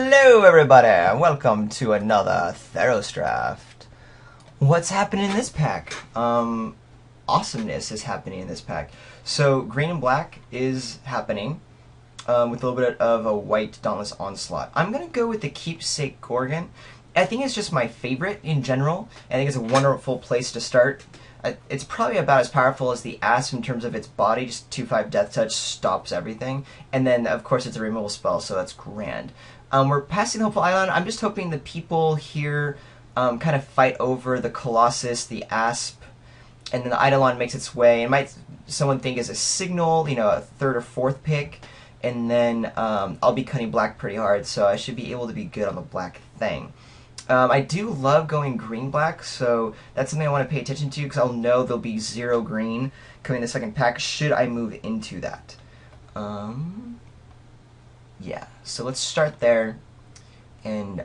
Hello everybody, and welcome to another Theros draft. What's happening in this pack? Awesomeness is happening in this pack. So green and black is happening, with a little bit of a white Dauntless Onslaught. I'm going to go with the Keepsake Gorgon. I think it's just my favorite in general. I think it's a wonderful place to start. It's probably about as powerful as the Asp in terms of its body, just 2/5 Death Touch stops everything. And then, of course, it's a removal spell, so that's grand. We're passing the Hopeful Island. I'm just hoping the people here kind of fight over the Colossus, the Asp, and then the Eidolon makes its way. It might someone think is a signal, a third or fourth pick, and then I'll be cutting black pretty hard, so I should be able to be good on the black thing. I do love going green-black, so that's something I want to pay attention to because I'll know there'll be 0 green coming in the second pack should I move into that. Yeah, so let's start there and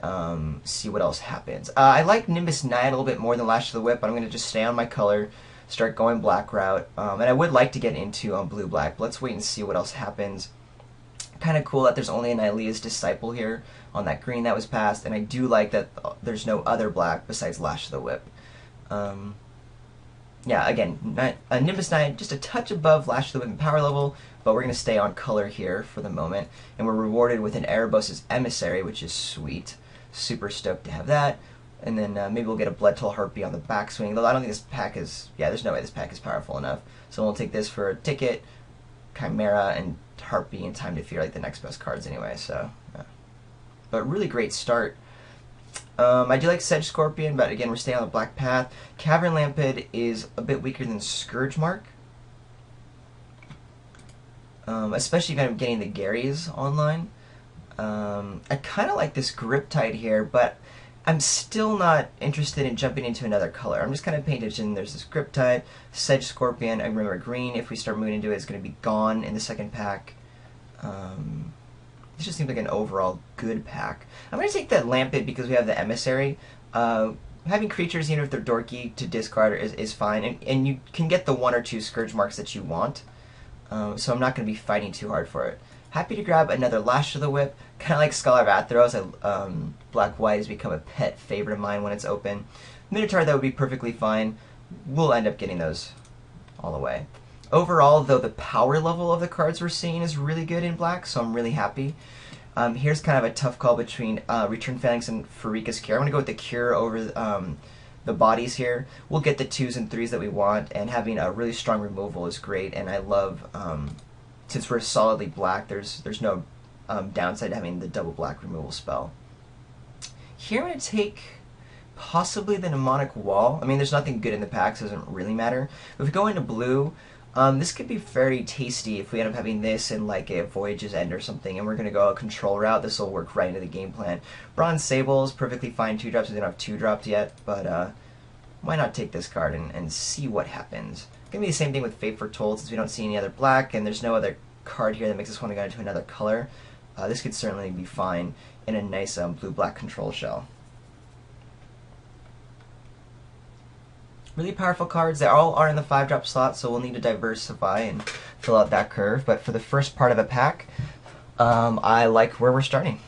see what else happens. I like Nimbus Knight a little bit more than Lash of the Whip, but I'm going to just stay on my color, start going black route, and I would like to get into blue-black, but let's wait and see what else happens. Kind of cool that there's only an Ilea's Disciple here on that green that was passed, and I do like that there's no other black besides Lash of the Whip. Yeah, again, Nimbus Knight just a touch above Lash of the Whip in power level, but we're going to stay on color here for the moment, and we're rewarded with an Erebos' Emissary, which is sweet. Super stoked to have that. And then maybe we'll get a Bloodtoll Harpy on the backswing, though I don't think this pack is... Yeah, there's no way this pack is powerful enough. So we'll take this for a ticket, Chimera, and Harpy in Time to Fear, like the next best cards anyway, so... Yeah. But really great start. I do like Sedge Scorpion, but again, we're staying on the black path. Cavern Lampid is a bit weaker than Scourge Mark. Especially kind of getting the Garys online. I kind of like this Griptide here, but I'm still not interested in jumping into another color. I'm just kind of paying attention. There's this Griptide, Sedge Scorpion. I remember green, if we start moving into it, is going to be gone in the second pack. This just seems like an overall good pack. I'm going to take that Lampid because we have the Emissary. Having creatures, even if they're dorky, to discard is fine. And you can get the 1 or 2 Scourge Marks that you want. So I'm not going to be fighting too hard for it. Happy to grab another Lash of the Whip. Kind of like Scholar of Atheros. Black-White has become a pet favorite of mine when it's open. Minotaur, that would be perfectly fine. We'll end up getting those all the way. Overall, though, the power level of the cards we're seeing is really good in black, so I'm really happy. Here's kind of a tough call between Return Phalanx and Pharika's Cure. I'm going to go with the Cure over the bodies here. We'll get the 2s and 3s that we want, and having a really strong removal is great, and I love, since we're solidly black, there's no downside to having the double black removal spell. Here I'm going to take possibly the Mnemonic Wall. I mean, there's nothing good in the pack, so it doesn't really matter. If we go into blue, this could be very tasty if we end up having this in like a Voyage's End or something, and we're going to go a control route. This will work right into the game plan. Bronze Sable is perfectly fine 2-drops. We don't have 2-drops yet, but why not take this card and see what happens? It's going to be the same thing with Fate Foretold, since we don't see any other black, and there's no other card here that makes us want to go into another color. This could certainly be fine in a nice blue-black control shell. Really powerful cards. They all are in the 5-drop slot, so we'll need to diversify and fill out that curve. But for the first part of the pack, I like where we're starting.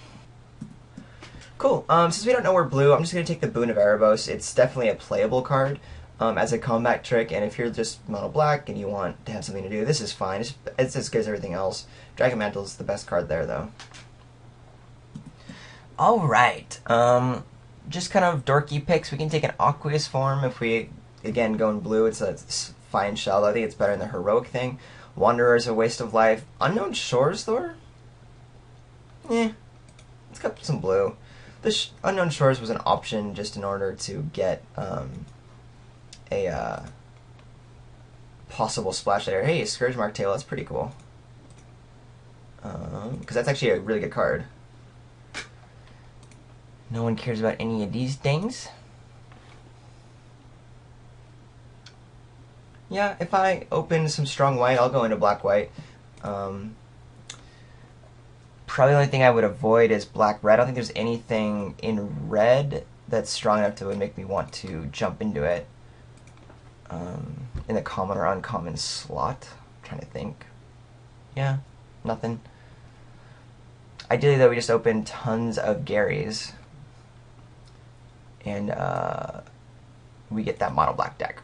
Cool. Since we don't know we're blue, I'm just going to take the Boon of Erebos. It's definitely a playable card as a combat trick, and if you're just mono black and you want to have something to do, this is fine. It's as good as everything else. Dragon Mantle is the best card there, though. Alright. Just kind of dorky picks. We can take an Aqueous form if we... Again, going blue, it's a fine shell. I think it's better than the heroic thing. Wanderer is a waste of life. Unknown Shores, though? It's got some blue. Unknown Shores was an option just in order to get a possible splash later. Hey, Scourge Mark Tail, that's pretty cool. Because that's actually a really good card. No one cares about any of these things. Yeah, if I open some strong white, I'll go into black-white. Probably the only thing I would avoid is black-red. I don't think there's anything in red that's strong enough to make me want to jump into it. In the common or uncommon slot. I'm trying to think. Yeah, nothing. Ideally, though, we just open tons of Garys, and we get that mono black deck.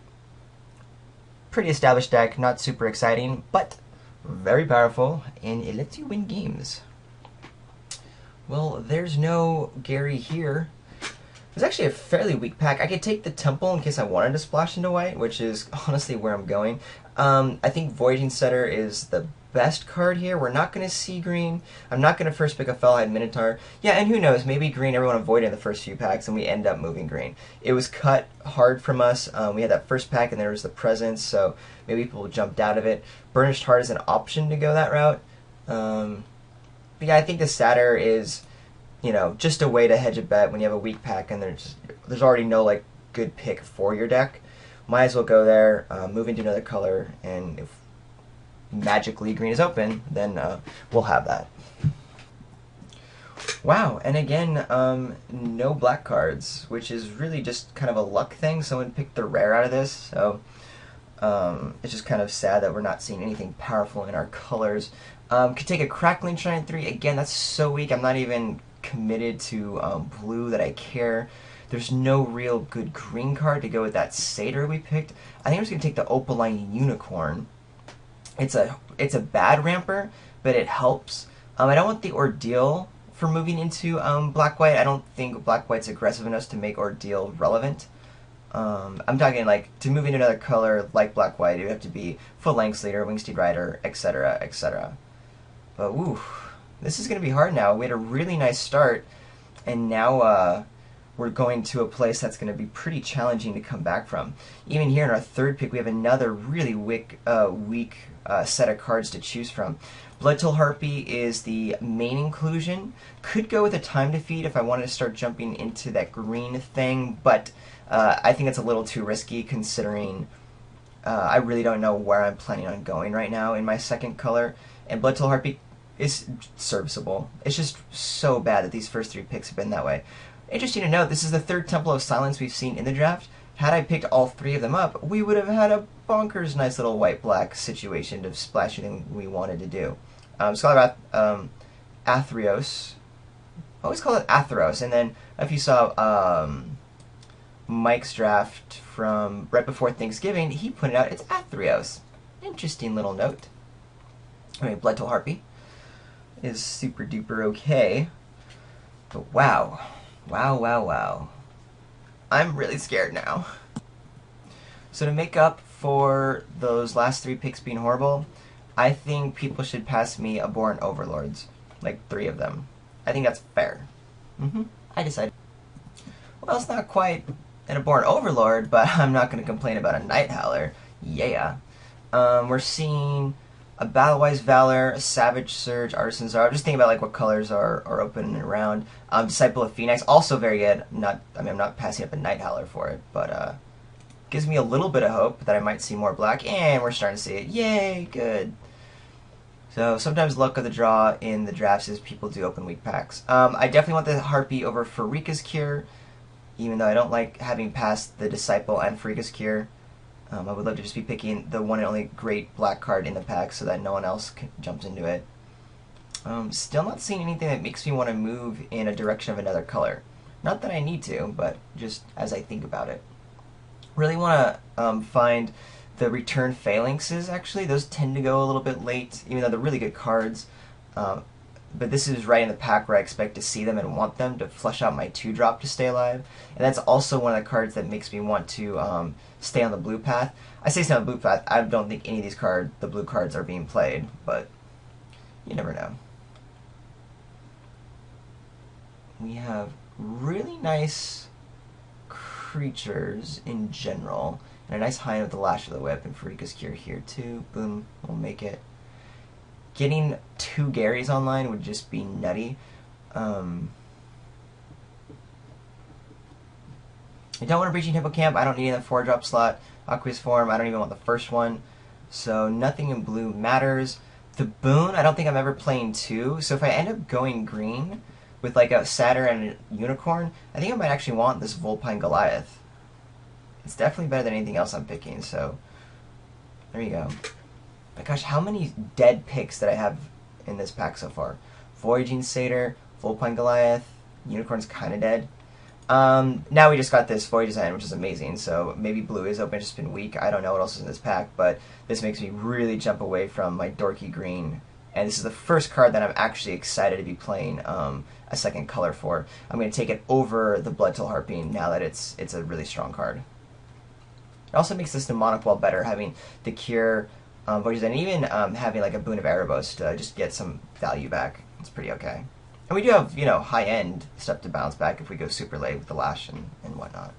Pretty established deck, not super exciting, but very powerful, and it lets you win games. Well, there's no Gary here. It's actually a fairly weak pack. I could take the Temple in case I wanted to splash into white, which is honestly where I'm going. I think Voyaging Setter is the best card here. We're not going to see green. I'm not going to first pick a Fellhide Minotaur. Yeah, and who knows, maybe green everyone avoided in the first few packs and we end up moving green. It was cut hard from us. We had that first pack and there was the Presence, so maybe people jumped out of it. Burnished Heart is an option to go that route. But yeah, I think the Satyr is, you know, just a way to hedge a bet when you have a weak pack and there's already no like good pick for your deck. Might as well go there, move into another color, and if magically green is open, then we'll have that. Wow, and again, no black cards, which is really just kind of a luck thing. Someone picked the rare out of this, so it's just kind of sad that we're not seeing anything powerful in our colors. Could take a Crackling Shine 3. Again, that's so weak. I'm not even committed to blue that I care. There's no real good green card to go with that Satyr we picked. I think I'm just going to take the Opaline Unicorn. It's a bad ramper, but it helps. I don't want the Ordeal for moving into black-white. I don't think black-white's aggressive enough to make Ordeal relevant. I'm talking like to move into another color like black-white, it would have to be Full Length Leader, Wingsteed Rider, etc., etc. But woo, this is going to be hard now. We had a really nice start, and now we're going to a place that's going to be pretty challenging to come back from. Even here in our third pick, we have another really weak set of cards to choose from. Bloodtoll Harpy is the main inclusion. Could go with a Time Defeat if I wanted to start jumping into that green thing, but I think it's a little too risky considering I really don't know where I'm planning on going right now in my second color, and Bloodtoll Harpy is serviceable. It's just so bad that these first three picks have been that way. Interesting to note, this is the third Temple of Silence we've seen in the draft. Had I picked all three of them up, we would have had a bonkers nice little white-black situation to splash anything we wanted to do. So about Athreos. I always call it Athros, and then if you saw Mike's draft from right before Thanksgiving, he pointed out it's Athreos. Interesting little note. Anyway, Bloodtoll Harpy is super duper okay. But wow. Wow. I'm really scared now. So to make up for those last three picks being horrible, I think people should pass me Abhorrent Overlords. Like 3 of them. I think that's fair. I decided. Well, it's not quite an Abhorrent Overlord, but I'm not going to complain about a Night Howler. Yeah. We're seeing a Battlewise Valor, a Savage Surge, Artisan Czar. I'm just thinking about like what colors are open and around. Disciple of Phoenix, also very good. I'm not passing up a Night Howler for it, but gives me a little bit of hope that I might see more black, and we're starting to see it. Yay, good. So sometimes luck of the draw in the drafts is people do open weak packs. I definitely want the Harpy over Pharika's Cure, even though I don't like having passed the Disciple and Pharika's Cure. I would love to just be picking the one and only great black card in the pack so that no one else jumps into it. Still not seeing anything that makes me want to move in a direction of another color. Not that I need to, but just as I think about it. Really want to find the Return Phalanxes, actually. Those tend to go a little bit late, even though they're really good cards. But this is right in the pack where I expect to see them and want them to flush out my 2-drop to stay alive. And that's also one of the cards that makes me want to stay on the blue path. I say stay on the blue path. I don't think any of these the blue cards are being played, but you never know. We have really nice creatures in general, and a nice high with the Lash of the Whip, and Pharika's Cure here too. Boom, we'll make it. Getting 2 Garys online would just be nutty. I don't want a Breaching Hippocamp. I don't need a 4-drop slot. Aqueous Form, I don't even want the first one. So nothing in blue matters. The Boon, I don't think I'm ever playing 2. So if I end up going green with like a Satyr and a Unicorn, I think I might actually want this Vulpine Goliath. It's definitely better than anything else I'm picking, so there you go. My gosh, how many dead picks that I have in this pack so far? Voyaging Satyr, Full Point Goliath, Unicorn's kind of dead. Now we just got this Voyage Design, which is amazing, so maybe blue is open, it's just been weak. I don't know what else is in this pack, but this makes me really jump away from my dorky green. And this is the first card that I'm actually excited to be playing a second color for. I'm going to take it over the Bloodtoll Harpy now that it's a really strong card. It also makes this Demonic Wall better, having the Cure, Voyage Design, and even having like a Boon of Erebos to just get some value back. It's pretty okay. And we do have, you know, high-end stuff to bounce back if we go super late with the Lash and whatnot.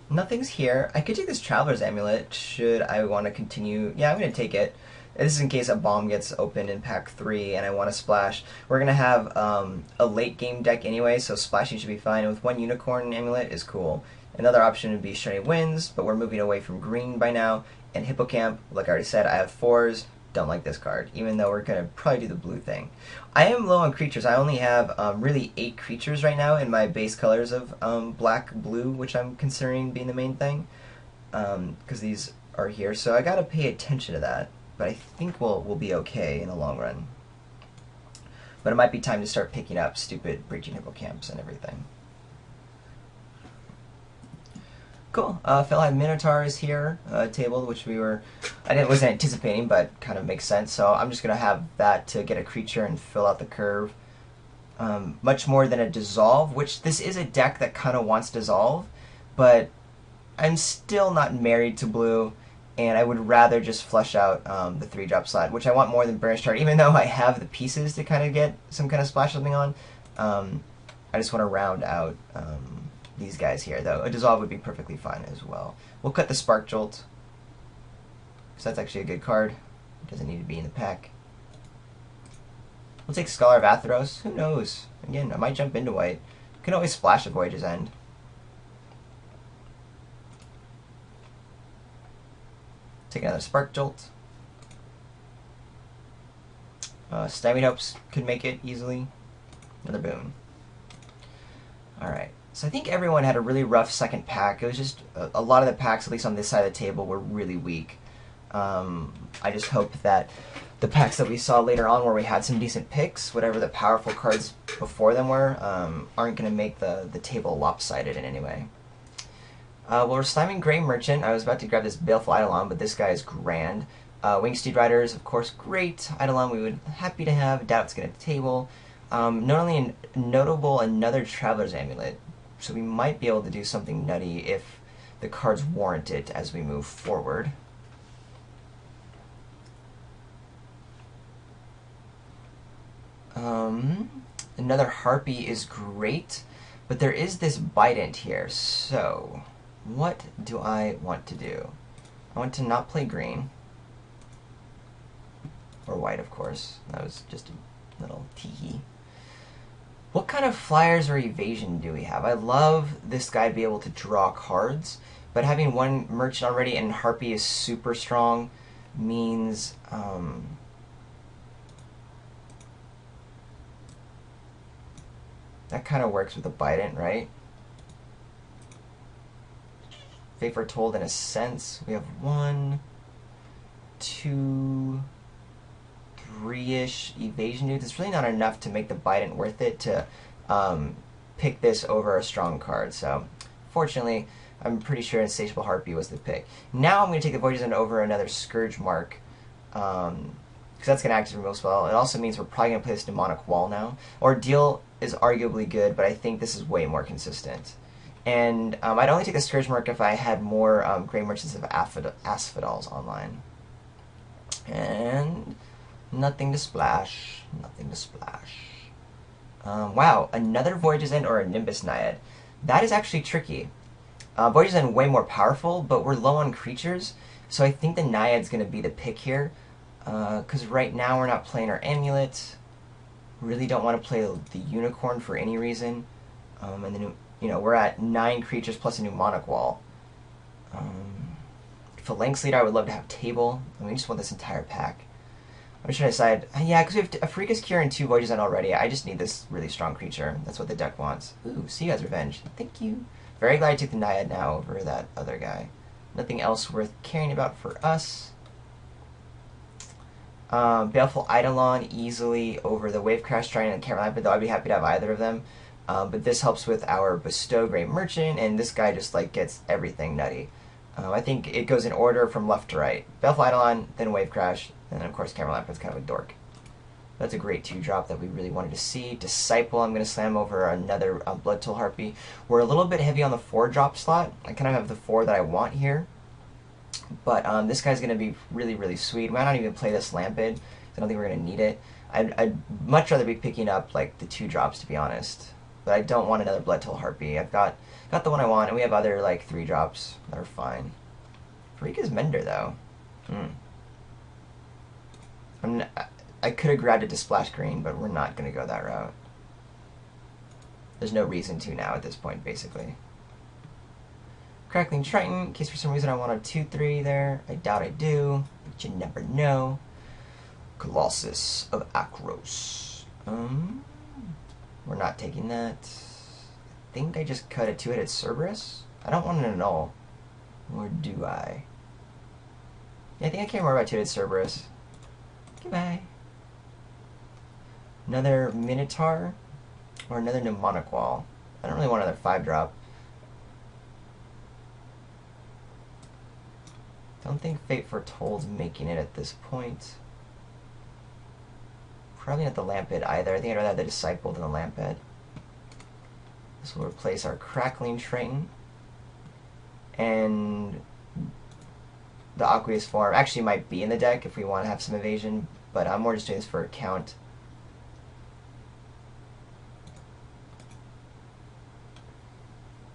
Nothing's here. I could take this Traveler's Amulet should I want to continue. Yeah, I'm going to take it. This is in case a bomb gets opened in pack 3 and I want to splash. We're going to have a late game deck anyway, so splashing should be fine. With one Unicorn Amulet is cool. Another option would be Shiny Winds, but we're moving away from green by now. And Hippocamp, like I already said, I have 4s. Don't like this card, even though we're going to probably do the blue thing. I am low on creatures. I only have really 8 creatures right now in my base colors of black, blue, which I'm considering being the main thing. Because these are here, so I got to pay attention to that. But I think we'll be okay in the long run. But it might be time to start picking up stupid Breaching Hippocamps and everything. Cool. Felhaven Minotaur is here, tabled, which I wasn't anticipating, but kind of makes sense. So I'm just gonna have that to get a creature and fill out the curve. Much more than a dissolve, which this is a deck that kind of wants dissolve, but I'm still not married to blue, and I would rather just flush out the 3-drop slot, which I want more than Burnish Chart, even though I have the pieces to kind of get some kind of splash something on. I just want to round out these guys here, though. A dissolve would be perfectly fine as well. We'll cut the Spark Jolt, because that's actually a good card. It doesn't need to be in the pack. We'll take Scholar of Atheros. Who knows? Again, I might jump into white. You can always splash at Voyage's End. Take another Spark Jolt. Stymied Hopes could make it easily. Another Boon. Alright. So I think everyone had a really rough second pack. It was just a lot of the packs, at least on this side of the table, were really weak. I just hope that the packs that we saw later on where we had some decent picks, whatever the powerful cards before them were, aren't going to make the table lopsided in any way. Well, we're stymieing Grey Merchant. I was about to grab this Baleful Eidolon, but this guy is grand. Winged Steed Riders, of course, great. Eidolon we would happy to have. Doubt it's going to table. Not only notable, another Traveler's Amulet. So we might be able to do something nutty if the cards warrant it as we move forward. Another Harpy is great, but there is this Bident here, so what do I want to do? I want to not play green. Or white, of course. That was just a little tee-hee. What kind of flyers or evasion do we have? I love this guy to be able to draw cards, but having one merchant already and Harpy is super strong means that kind of works with a Bident, right? Fate Foretold in a sense. We have 1, 2, 3-ish evasion dudes. It's really not enough to make the Bident worth it to pick this over a strong card. So, fortunately, I'm pretty sure Insatiable Harpy was the pick. Now I'm going to take the Voyage's End over another Scourge Mark, because that's going to act as a removal spell. It also means we're probably going to play this Demonic Wall now. Ordeal is arguably good, but I think this is way more consistent. And I'd only take the Scourge Mark if I had more Grey Merchants of Asphodels online. And nothing to splash. Nothing to splash. Wow, another Voyage's End or a Nimbus Naiad. That is actually tricky. Voyage's End way more powerful, but we're low on creatures, so I think the Naiad's going to be the pick here. Because right now we're not playing our Amulet. Really don't want to play the Unicorn for any reason. And then, you know, we're at 9 creatures plus a Mnemonic Wall. Phalanx Leader I would love to have table. I mean, we just want this entire pack. I'm just trying to decide. Yeah, because we have a Freakus Cure and 2 Voyages End already. I just need this really strong creature. That's what the deck wants. Ooh, see you guys' Revenge. Thank you Very glad I took the Naiad now over that other guy. Nothing else worth caring about for us. Baleful Eidolon easily over the Wave Crash Trident and Camera Lamp, though I'd be happy to have either of them. But this helps with our Bestow Great Merchant, and this guy just like gets everything nutty. I think it goes in order from left to right. Baleful Eidolon, then Wave Crash, and then of course Camera Lamp is kind of a dork. That's a great 2-drop that we really wanted to see. Disciple, I'm going to slam over another Blood Toll Harpy. We're a little bit heavy on the 4-drop slot. I kind of have the 4 that I want here. But this guy's going to be really, really sweet. We might not even play this Lampid. I don't think we're going to need it. I'd much rather be picking up like the 2-drops, to be honest. But I don't want another Blood Toll Harpy. I've got the one I want, and we have other like 3-drops that are fine. Farika's Mender, though. I could have grabbed it to Splash Green, but we're not going to go that route. There's no reason to now at this point, basically. Crackling Triton, in case for some reason I want a 2-3 there. I doubt I do, but you never know. Colossus of Akros. We're not taking that. I think I just cut a 2-headed Cerberus. I don't want an Annul. Or do I? Yeah, I think I care more about 2-headed Cerberus. Goodbye. Another Minotaur, or another Mnemonic Wall. I don't really want another 5-drop. Don't think Fate Foretold's making it at this point. Probably not the Lampid either. I think I'd rather have the Disciple than the Lampid. This will replace our Crackling Triton. And the Aqueous Form actually might be in the deck if we want to have some evasion, but I'm more just doing this for a count.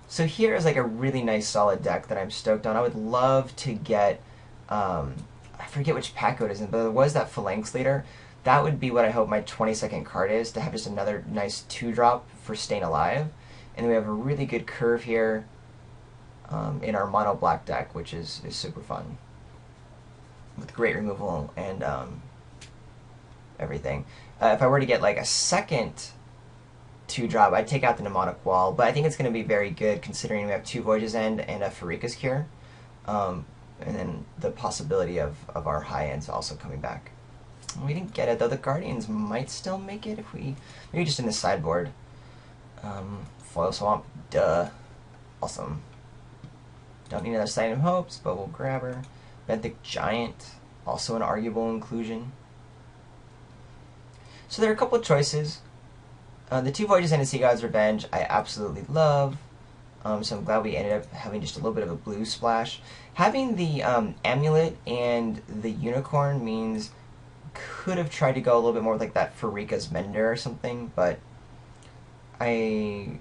So here is like a really nice solid deck that I'm stoked on. I would love to get, I forget which pack code it is in, but there was that Phalanx Leader. That would be what I hope my 22nd card is, to have just another nice 2-drop for staying alive. And then we have a really good curve here in our mono black deck, which is super fun. With great removal and everything. If I were to get like a second 2-drop, I'd take out the Mnemonic Wall, but I think it's going to be very good considering we have 2 Voyage's End and a Farika's Cure. And then the possibility of our high ends also coming back. We didn't get it, though. The Guardians might still make it if we... Maybe just in the sideboard. Foil Swamp, duh. Awesome. Don't need another Sight of Hopes, but we'll grab her. Benthic Giant, also an arguable inclusion. So there are a couple of choices. The 2 Voyages and a Sea God's Revenge I absolutely love, so I'm glad we ended up having just a little bit of a blue splash. Having the Amulet and the Unicorn means could have tried to go a little bit more with like that Farika's Mender or something, but I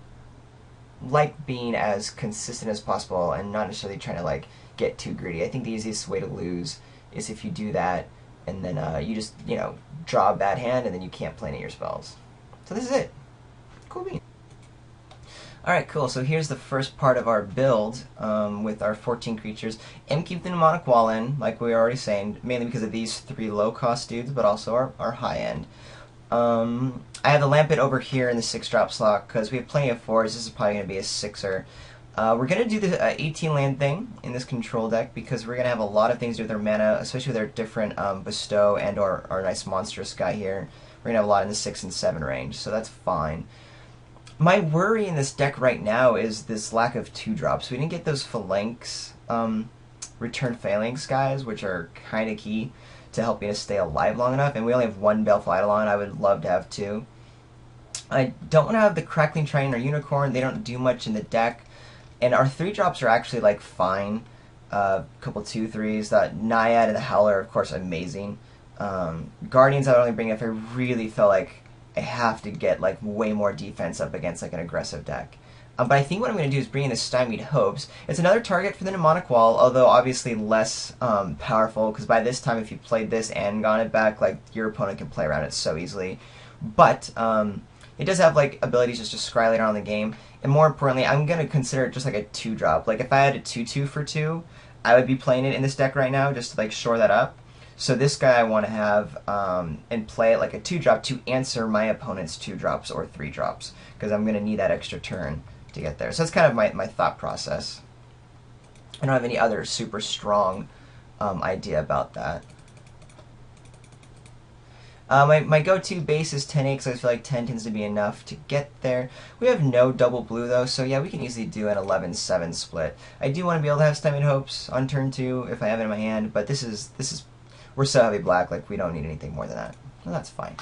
like being as consistent as possible and not necessarily trying to like get too greedy. I think the easiest way to lose is if you do that and then you just, you know, draw a bad hand and then you can't play any of your spells. So this is it. Cool bean. Alright, cool. So here's the first part of our build with our 14 creatures. I'm keeping the Mnemonic Wall in, like we were already saying, mainly because of these 3 low-cost dudes, but also our high-end. I have the Lampid over here in the 6-drop slot because we have plenty of 4s. This is probably going to be a 6er. We're going to do the 18-land thing in this control deck because we're going to have a lot of things to do with our mana, especially with our different Bestow and or our nice monstrous guy here. We're going to have a lot in the 6 and 7 range, so that's fine. My worry in this deck right now is this lack of 2-drops. We didn't get those Phalanx, Return Phalanx guys, which are kind of key to helping us stay alive long enough, and we only have 1 Baleful Eidolon. I would love to have 2. I don't want to have the Crackling Triton or Unicorn. They don't do much in the deck, and our 3-drops are actually like fine. A couple 2-3s. That Naiad and the Howler, of course, amazing. Guardians I would only bring if I really felt like I have to get like way more defense up against like an aggressive deck. But I think what I'm going to do is bring in the Stymied Hopes. It's another target for the Mnemonic Wall, although obviously less powerful, because by this time if you played this and gone it back, like your opponent can play around it so easily. But it does have like abilities just to scry later on in the game, and more importantly, I'm going to consider it just like a 2-drop. Like if I had a 2/2 for 2, I would be playing it in this deck right now just to like shore that up. So this guy I want to have and play it like a 2-drop to answer my opponent's 2-drops or 3-drops, because I'm going to need that extra turn to get there. So that's kind of my thought process. I don't have any other super strong idea about that. My go-to base is 10-8 because I feel like 10 tends to be enough to get there. We have no double blue though, so yeah, we can easily do an 11-7 split. I do want to be able to have Stymied Hopes on turn 2 if I have it in my hand, but this is we're so heavy black, like we don't need anything more than that. So that's fine.